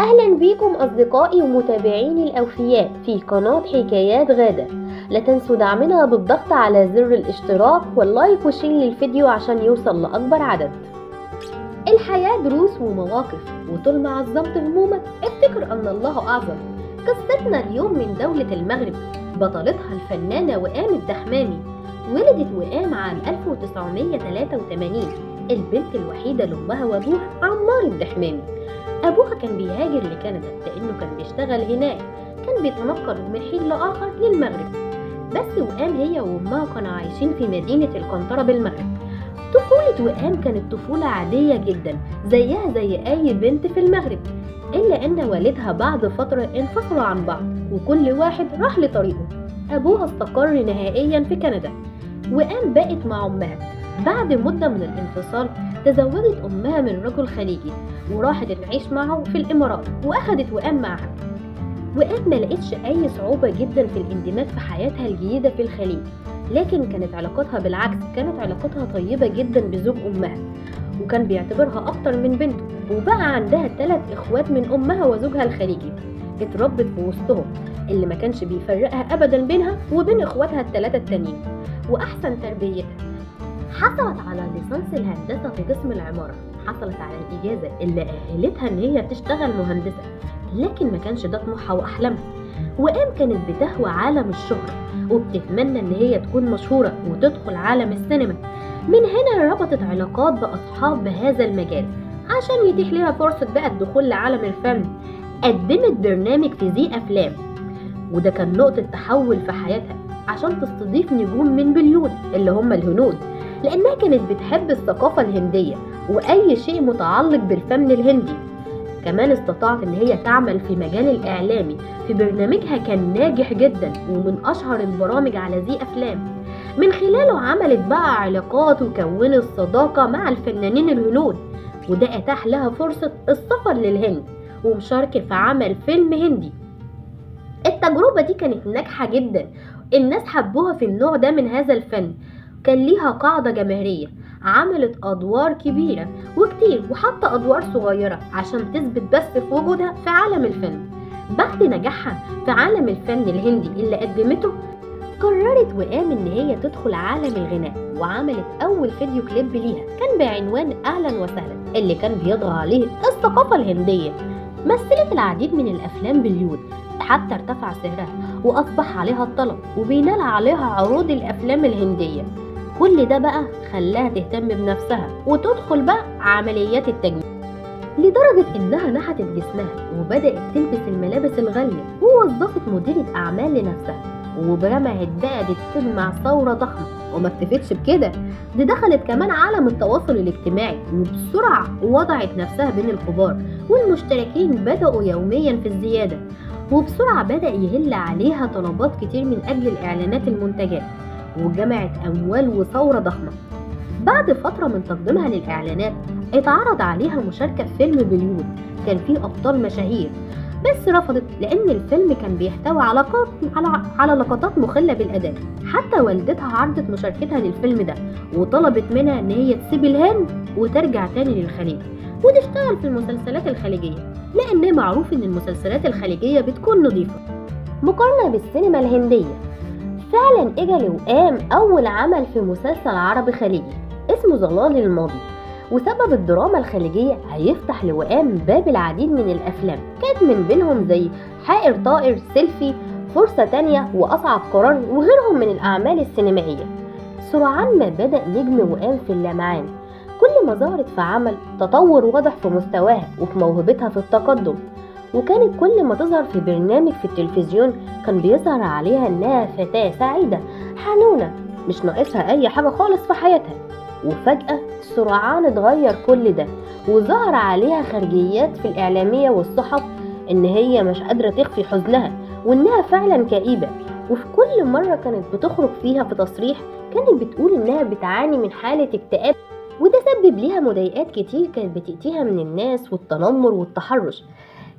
أهلا بيكم أصدقائي ومتابعيني الأوفياء في قناة حكايات غادة. لا تنسوا دعمنا بالضغط على زر الاشتراك واللايك والشير للفيديو عشان يوصل لأكبر عدد. الحياة دروس ومواقف، وطول ما عظمت همومك افتكر أن الله أعظم. قصتنا اليوم من دولة المغرب، بطلتها الفنانة وئام الدحماني. ولدت وئام عام 1983، البنت الوحيدة لأمها وأبوها عمار الدحماني. أبوها كان بيهاجر لكندا لأنه كان بيشتغل هناك، كان بيتنقل من حين لآخر للمغرب. بس وئام هي وأمها كانوا عايشين في مدينة القنطرة بالمغرب. طفولة وئام كانت طفولة عادية جدا زيها زي أي بنت في المغرب، إلا أن والدها بعد فترة انفصلوا عن بعض وكل واحد راح لطريقه. أبوها استقر نهائيا في كندا، وئام بقت مع أمها. بعد مدة من الانفصال تزوجت أمها من رجل خليجي وراحت تعيش معه في الإمارات، وأخدت وئام معها. وئام ما لقتش أي صعوبة جدا في الاندماج في حياتها الجديدة في الخليج، لكن كانت علاقتها بالعكس، كانت علاقتها طيبة جدا بزوج أمها، وكان بيعتبرها أكتر من بنته. وبقى عندها 3 إخوات من أمها وزوجها الخليجي، اتربت في وسطهم اللي ما كانش بيفرقها أبدا بينها وبين إخواتها ال3 التانيين، وأحسن تربيتها. حصلت على ليسانس الهندسة في قسم العمارة، حصلت على الإجازة اللي أهلتها إن هي تشتغل مهندسة، لكن ما كانش ده طموحها وأحلامها. وئام كانت بتهوى عالم الشهرة وبتتمنى إن هي تكون مشهورة وتدخل عالم السينما. من هنا ربطت علاقات بأصحاب بهذا المجال عشان يتيح لها فرصة بقى الدخول لعالم الفن. قدمت برنامج في زي أفلام، وده كان نقطة تحول في حياتها عشان تستضيف نجوم من بوليود اللي هم الهنود، لأنها كانت بتحب الثقافة الهندية وأي شيء متعلق بالفن الهندي. كمان استطاعت إن هي تعمل في مجال الإعلامي، في برنامجها كان ناجح جدا ومن أشهر البرامج على زي أفلام. من خلاله عملت بقى علاقات وكونت صداقة مع الفنانين الهنود، وده أتاح لها فرصة السفر للهند ومشاركة في عمل فيلم هندي. التجربة دي كانت ناجحة جدا، الناس حبوها في النوع ده من هذا الفن، كان ليها قاعدة جماهيرية. عملت أدوار كبيرة وكتير وحتى أدوار صغيرة عشان تثبت بس في وجودها في عالم الفن. بعد نجاحها في عالم الفن الهندي اللي قدمته، قررت وئام إن هي تدخل عالم الغناء، وعملت أول فيديو كليب ليها كان بعنوان أهلا وسهلا، اللي كان بيضغى عليه الثقافة الهندية. مثلت العديد من الأفلام بوليود حتى ارتفع سعرها وأصبح عليها الطلب وبينال عليها عروض الأفلام الهندية. كل ده بقى خلاها تهتم بنفسها وتدخل بقى عمليات التجميل، لدرجة إنها نحتت جسمها وبدأت تلبس الملابس الغالية، ووظفت مديرة أعمال لنفسها، وبرمت بقى تجمع ثورة ضخمة. وما اكتفتش بكده، دي دخلت كمان عالم التواصل الاجتماعي، وبسرعة وضعت نفسها بين الكبار، والمشتركين بدأوا يوميا في الزيادة، وبسرعة بدأ يهل عليها طلبات كتير من أجل الإعلانات المنتجات، وجمعت أموال وثورة ضخمة. بعد فترة من تقديمها للإعلانات اتعرض عليها مشاركة في فيلم بوليود كان فيه أبطال مشاهير، بس رفضت لأن الفيلم كان بيحتوي على لقطات مخلة بالأداء. حتى والدتها عرضت مشاركتها للفيلم ده وطلبت منها إن هي تسيب الهند وترجع تاني للخليج وتشتغل في المسلسلات الخليجية، لأن معروف إن المسلسلات الخليجية بتكون نظيفة مقارنة بالسينما الهندية. فعلا اجى لوئام أول عمل في مسلسل عربي خليجي اسمه ظلال الماضي، وسبب الدراما الخليجية هيفتح لوئام باب العديد من الأفلام، كانت من بينهم زي حائر طائر، سيلفي، فرصة تانية، وأصعب قرار، وغيرهم من الأعمال السينمائية. سرعان ما بدأ نجم وئام في اللمعان، كل ما ظهرت في عمل تطور واضح في مستواها وفي موهبتها في التقدم، وكانت كل ما تظهر في برنامج في التلفزيون كان بيظهر عليها إنها فتاة سعيدة حنونة مش ناقصها أي حاجة خالص في حياتها. وفجأة سرعان اتغير كل ده، وظهر عليها خارجيات في الإعلامية والصحف إن هي مش قادرة تخفي حزنها وإنها فعلا كئيبة. وفي كل مرة كانت بتخرج فيها في تصريح كانت بتقول إنها بتعاني من حالة اكتئاب، وده سبب ليها مضايقات كتير كانت بتأتيها من الناس والتنمر والتحرش.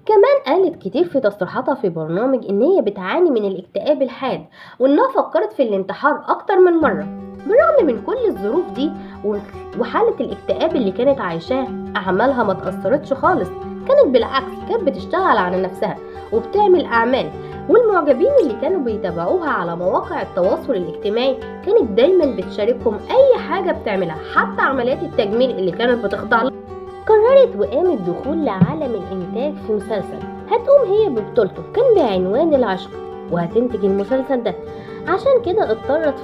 كمان قالت كتير في تصريحاتها في برنامج إن هي بتعاني من الاكتئاب الحاد، وإنها فكرت في الانتحار أكتر من مرة. بالرغم من كل الظروف دي وحالة الاكتئاب اللي كانت عايشاه، أعمالها ما تأثرتش خالص، كانت بالعكس كانت بتشتغل على نفسها وبتعمل أعمال، والمعجبين اللي كانوا بيتابعوها على مواقع التواصل الاجتماعي كانت دايما بتشاركهم أي حاجة بتعملها، حتى عمليات التجميل اللي كانت بتخضع لها. قررت وقام الدخول لعالم الإنتاج في مسلسل هتقوم هي ببطولته، كان بعنوان العشق، وهتنتج المسلسل ده. عشان كده اضطرت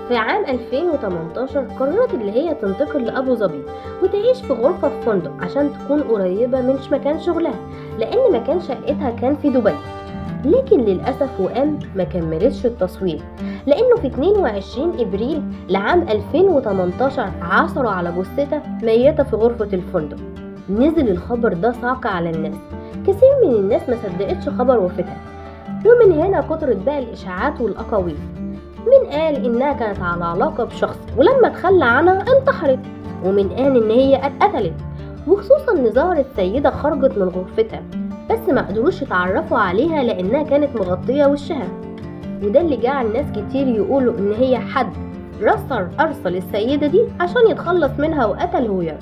في عام 2018 قررت اللي هي تنتقل لأبو ظبي وتعيش في غرفة في فندق عشان تكون قريبة من مكان شغلها، لأن مكان شقتها كان في دبي. لكن للأسف وقام ما كملتش التصوير، لأنه في 22 إبريل لعام 2018 عثروا على جثتها ميتة في غرفة الفندق. نزل الخبر ده صعق على الناس، كثير من الناس ما صدقتش خبر وفاتها، ومن هنا كترت بقى الإشاعات والأقاويل. من قال إنها كانت على علاقة بشخص ولما تخلى عنها انتحرت، ومن قال إن هي اتقتلت، وخصوصا إن ظهرت سيدة خرجت من غرفتها بس ما قدروش يتعرفوا عليها لأنها كانت مغطية وشها، وده اللي جعل ناس كتير يقولوا إن هي حد أرسل السيدة دي عشان يتخلص منها وقتل هوير،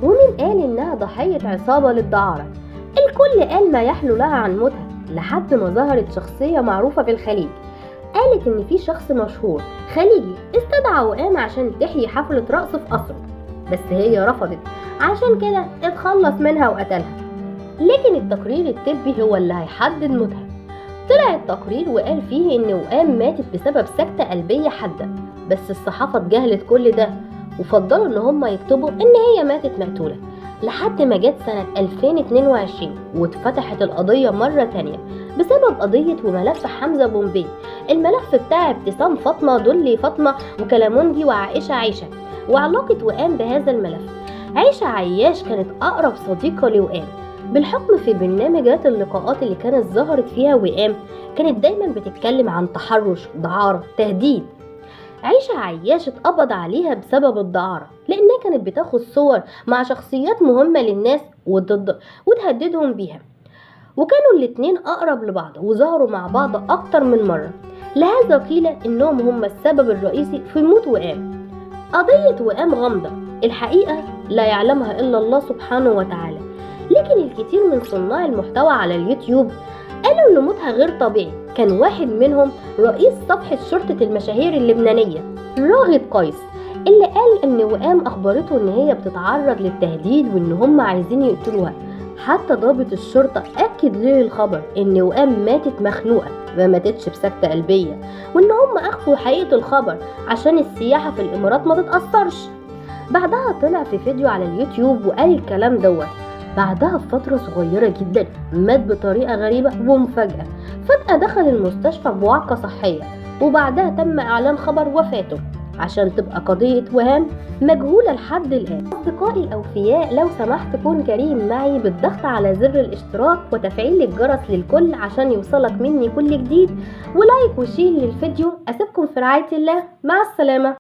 ومن قال إنها ضحية عصابة للدعارة. الكل قال ما يحلو لها عن موتها، لحد ما ظهرت شخصية معروفة في الخليج قالت إن في شخص مشهور خليجي استدعى وقام عشان تحيي حفلة رقص في قصره، بس هي رفضت، عشان كده اتخلص منها وقتلها. لكن التقرير الطبي هو اللي هيحدد موتها. طلع التقرير وقال فيه إن وقام ماتت بسبب سكتة قلبية حادة، بس الصحافة اتجاهلت كل ده وفضلوا إن هم يكتبوا إن هي ماتت مقتولة، لحد ما جت سنة 2022 واتفتحت القضية مرة تانية بسبب قضية وملف حمزة بومبي، الملف بتاع ابتسام فاطمة دولي فاطمة وكلامونجي وعائشة عيشة، وعلاقة وقام بهذا الملف. عيشة عياش كانت أقرب صديقة لوقام، بالحكم في برنامجات اللقاءات اللي كانت ظهرت فيها وقام كانت دايما بتتكلم عن تحرش، دعارة، تهديد. عيشة عياش اتقبض عليها بسبب الدعارة لأنها كانت بتاخد صور مع شخصيات مهمة للناس وتهددهم بيها، وكانوا الاتنين أقرب لبعض وظهروا مع بعض أكتر من مرة، لهذا قيل إنهم هم السبب الرئيسي في موت وقام. قضية وقام غامضة، الحقيقة لا يعلمها إلا الله سبحانه وتعالى، لكن الكثير من صناع المحتوى على اليوتيوب قالوا إن موتها غير طبيعي. كان واحد منهم رئيس صفحة شرطة المشاهير اللبنانية راغد قيس، اللي قال إن وقام أخبرته إن هي بتتعرض للتهديد وإن هم عايزين يقتلوها. حتى ضابط الشرطة أكد له الخبر إن وقام ماتت مخنوقة ما ماتتش بسكتة قلبية، وإن هم أخفوا حقيقة الخبر عشان السياحة في الإمارات ما تتأثرش. بعدها طلع في فيديو على اليوتيوب وقال الكلام دوت. بعدها بفترة صغيرة جدا مات بطريقة غريبة ومفاجأة، فجأة دخل المستشفى بوعكة صحية، وبعدها تم إعلان خبر وفاته عشان تبقى قضية وهام مجهولة لحد الآن. أصدقائي الأوفياء لو سمحت كون كريم معي بالضغط على زر الاشتراك وتفعيل الجرس للكل عشان يوصلك مني كل جديد، ولايك وشير للفيديو. أسيبكم في رعاية الله، مع السلامة.